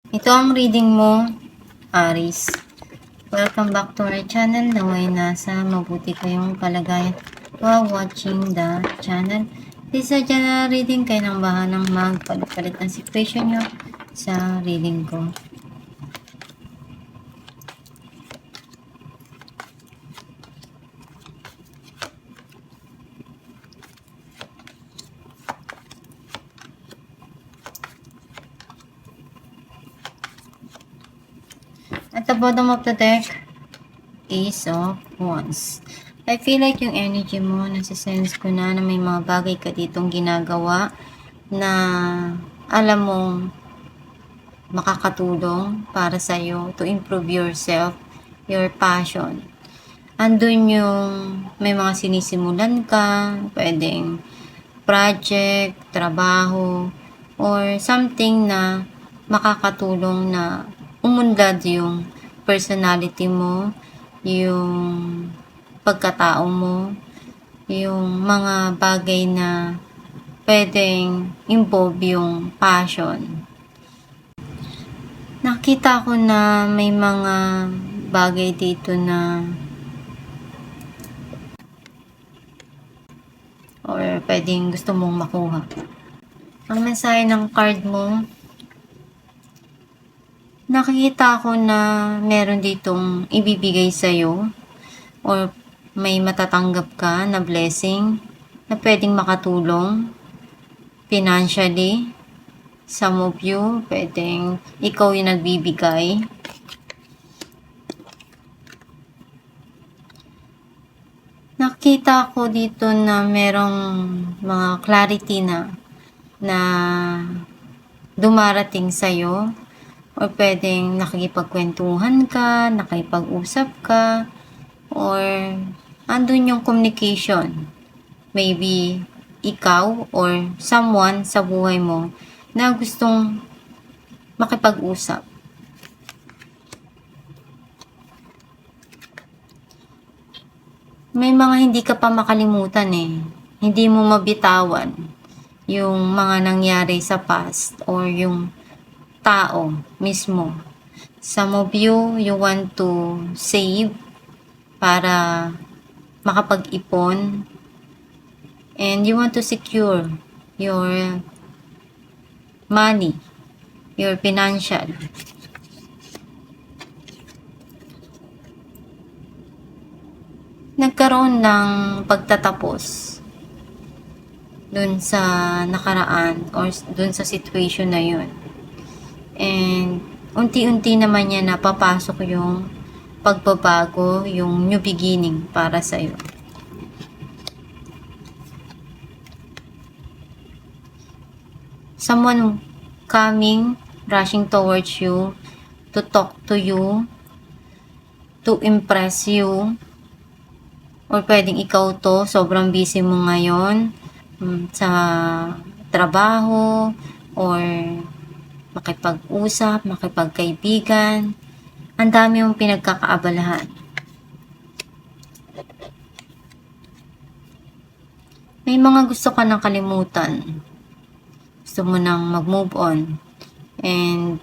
Ito ang reading mo, Aries. Welcome back to our channel. Naway nasa mabuti kayong kalagayan while watching the channel. This is a general reading. Kayo nang bahalang magpalit-palit ng situation nyo sa reading ko. At the bottom of the deck, Ace of Wands. I feel like yung energy mo, nasa-sense ko na may mga bagay ka ditong ginagawa na alam mong makakatulong para sa'yo to improve yourself, your passion. Andun yung may mga sinisimulan ka, pwedeng project, trabaho, or something na makakatulong na umunlad yung personality mo, yung pagkatao mo, yung mga bagay na pwedeng involve yung passion. Nakita ko na may mga bagay dito na or pwedeng gusto mong makuha. Ang mensahe ng card mo, nakikita ko na meron ditong ibibigay sa'yo or may matatanggap ka na blessing na pwedeng makatulong financially. Some of you, pwedeng ikaw yung nagbibigay. Nakita ko dito na merong mga clarity na dumarating sa'yo or pwedeng nakikipagkwentuhan ka, nakipag-usap ka, or andun yung communication. Maybe ikaw or someone sa buhay mo na gustong makipag-usap. May mga hindi ka pa makalimutan eh. Hindi mo mabitawan yung mga nangyari sa past or yung tao mismo. Some of you want to save para makapag-ipon and you want to secure your money, your financial. Nagkaroon ng pagtatapos dun sa nakaraan or dun sa situation na yun. And unti-unti naman yan napapasok yung pagbabago, yung new beginning para sa'yo. Someone coming, rushing towards you, to talk to you, to impress you, or pwedeng ikaw to, sobrang busy mo ngayon sa trabaho, or makipag-usap, makipagkaibigan. Ang dami mong pinagkakaabalahan. May mga gusto ka nang kalimutan. Gusto mo nang mag-move on. And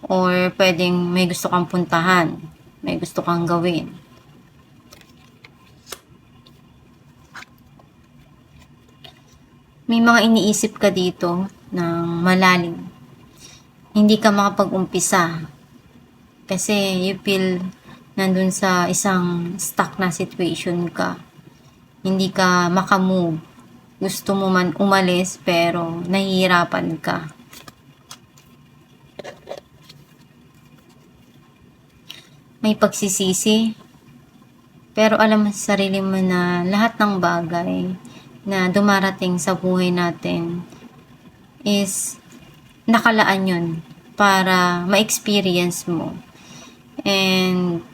or pwedeng may gusto kang puntahan. May gusto kang gawin. May mga iniisip ka dito ng malalim. Hindi ka makapag-umpisa kasi you feel nandun sa isang stuck na situation ka. Hindi ka makamove. Gusto mo man umalis pero nahihirapan ka. May pagsisisi pero alam mo sa sarili mo na lahat ng bagay na dumarating sa buhay natin is nakalaan yun para ma-experience mo. And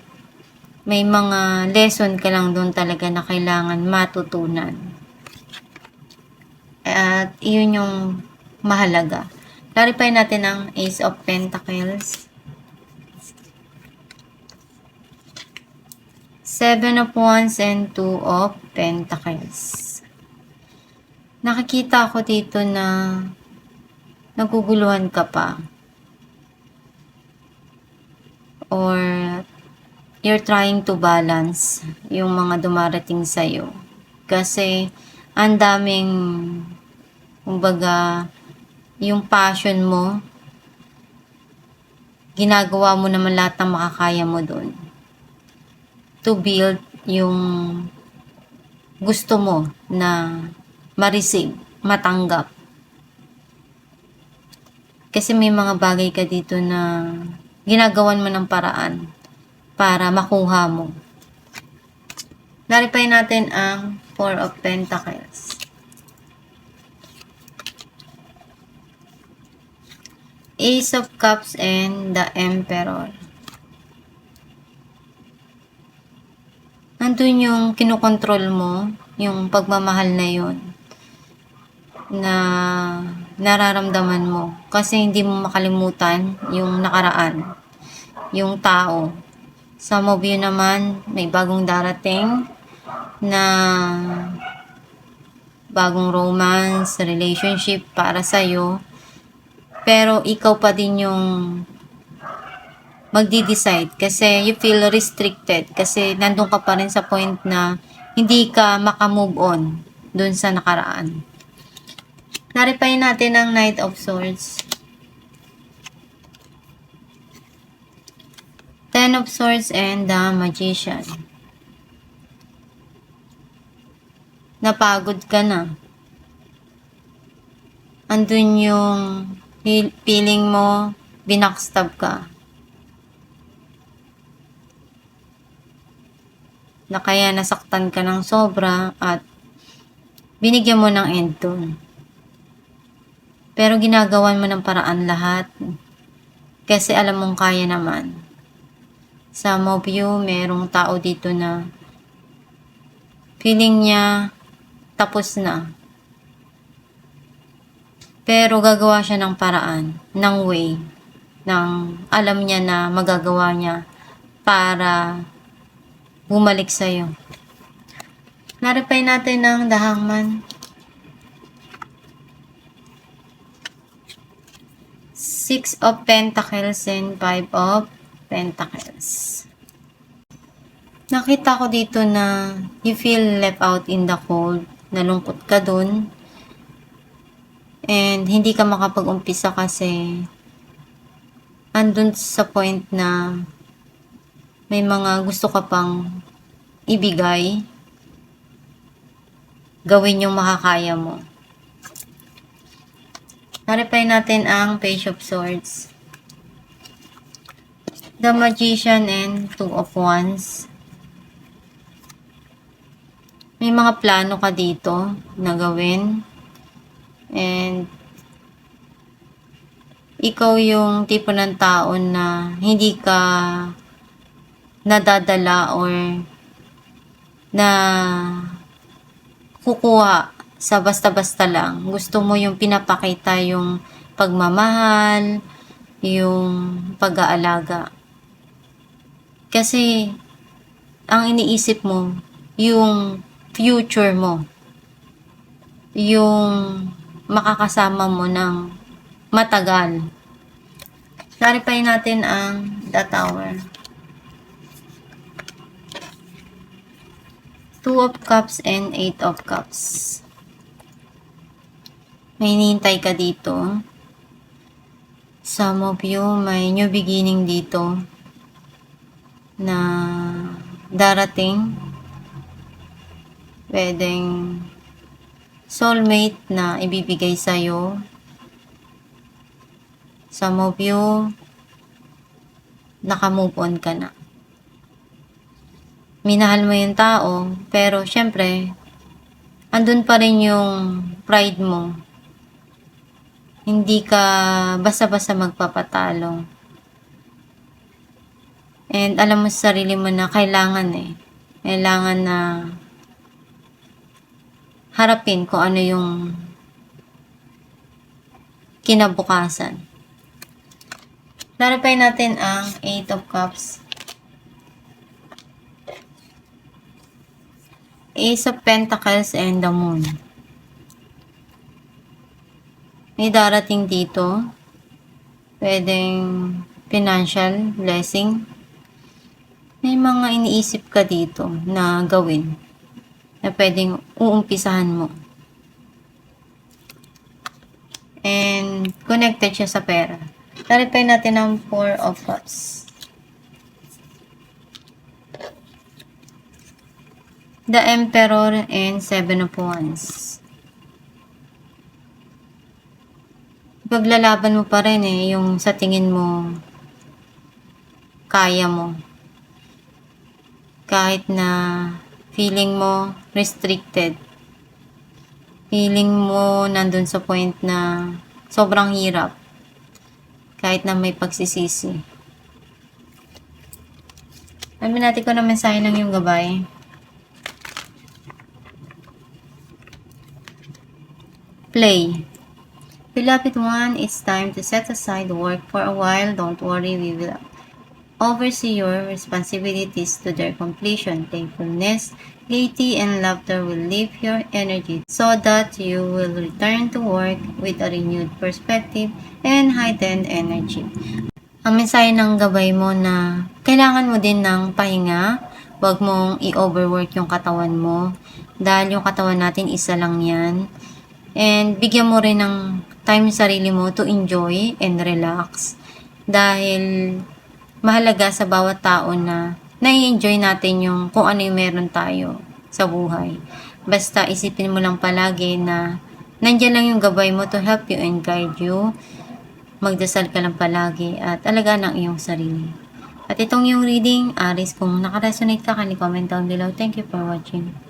may mga lesson ka lang doon talaga na kailangan matutunan. At iyon yung mahalaga. Clarify natin ang Ace of Pentacles, Seven of Wands, and Two of Pentacles. Nakikita ko dito na naguguluhan ka pa. or you're trying to balance yung mga dumarating sa'yo. Kasi ang daming, kumbaga, yung passion mo, ginagawa mo naman lahat ng makakaya mo dun to build yung gusto mo na ma-receive, matanggap. Kasi may mga bagay ka dito na ginagawan mo ng paraan para makuha mo. Naripay natin ang Four of Pentacles. Ace of Cups and the Emperor. Nandun yung kinokontrol mo, yung pagmamahal na yun, na nararamdaman mo. Kasi hindi mo makalimutan yung nakaraan, yung tao. Some of you naman, may bagong darating na bagong romance, relationship para sa'yo. Pero ikaw pa din yung magdi-decide kasi you feel restricted kasi nandun ka pa rin sa point na hindi ka makamove on dun sa nakaraan. Naripay natin ang Knight of Swords. Ten of Swords and the Magician. Napagod ka na. Andun yung feeling mo, binackstab ka. Na kaya nasaktan ka ng sobra at binigyan mo ng end dun. Pero ginagawan mo ng paraan lahat kasi alam mong kaya naman. Some of you, merong tao dito na feeling niya tapos na. Pero gagawa siya ng paraan, ng way, ng alam niya na magagawa niya para bumalik sa'yo. Naripay natin ang The Hangman. Six of Pentacles and Five of Pentacles. Nakita ko dito na you feel left out in the cold. Nalungkot ka dun. And hindi ka makapag-umpisa kasi andun sa point na may mga gusto ka pang ibigay. Gawin yung makakaya mo. Naripay natin ang Page of Swords. The Magician and Two of Wands. May mga plano ka dito na gawin. And ikaw yung tipo ng tao na hindi ka nadadala or na kukuha sa basta-basta lang. Gusto mo yung pinapakita yung pagmamahal, yung pag-aalaga. Kasi ang iniisip mo, yung future mo, yung makakasama mo ng matagal. Clarify natin ang The Tower. Two of Cups and Eight of Cups. May hinihintay ka dito. Some of you, may new beginning dito na darating. Pwedeng soulmate na ibibigay sa'yo. Some of you, naka-move on ka na. Minahal mo yung tao, pero syempre, andun pa rin yung pride mo. Hindi ka basta-basta magpapatalo. And alam mo sa sarili mo na kailangan Kailangan na harapin kung ano yung kinabukasan. Clarify natin ang Eight of Cups. Ace of Pentacles and the Moon. May darating dito. Pwedeng financial blessing. may mga iniisip ka dito na gawin na pwedeng uumpisahan mo. And connected siya sa pera. Clarify natin ang 4 of Cups. The Emperor and 7 of Wands. Paglalaban mo pa rin yung sa tingin mo kaya mo. Kahit na feeling mo restricted. Feeling mo nandun sa point na sobrang hirap. Kahit na may pagsisisi. Alamin natin kung ano mensahe ng iyong gabay. Play. Beloved one, it's time to set aside work for a while. Don't worry, we will oversee your responsibilities to their completion. Thankfulness, gaiety, and laughter will lift your energy so that you will return to work with a renewed perspective and heightened energy. Ang mensahe ng gabay mo na kailangan mo din ng pahinga. Huwag mong i-overwork yung katawan mo. Dahil yung katawan natin, isa lang yan. And bigyan mo rin ng time sa sarili mo to enjoy and relax. Dahil mahalaga sa bawat tao na nai-enjoy natin yung kung ano yung meron tayo sa buhay. Basta isipin mo lang palagi na nandyan lang yung gabay mo to help you and guide you. Magdasal ka lang palagi at alagaan ang iyong sarili. At itong yung reading, Aries, kung nakaresonate ka, comment down below. Thank you for watching.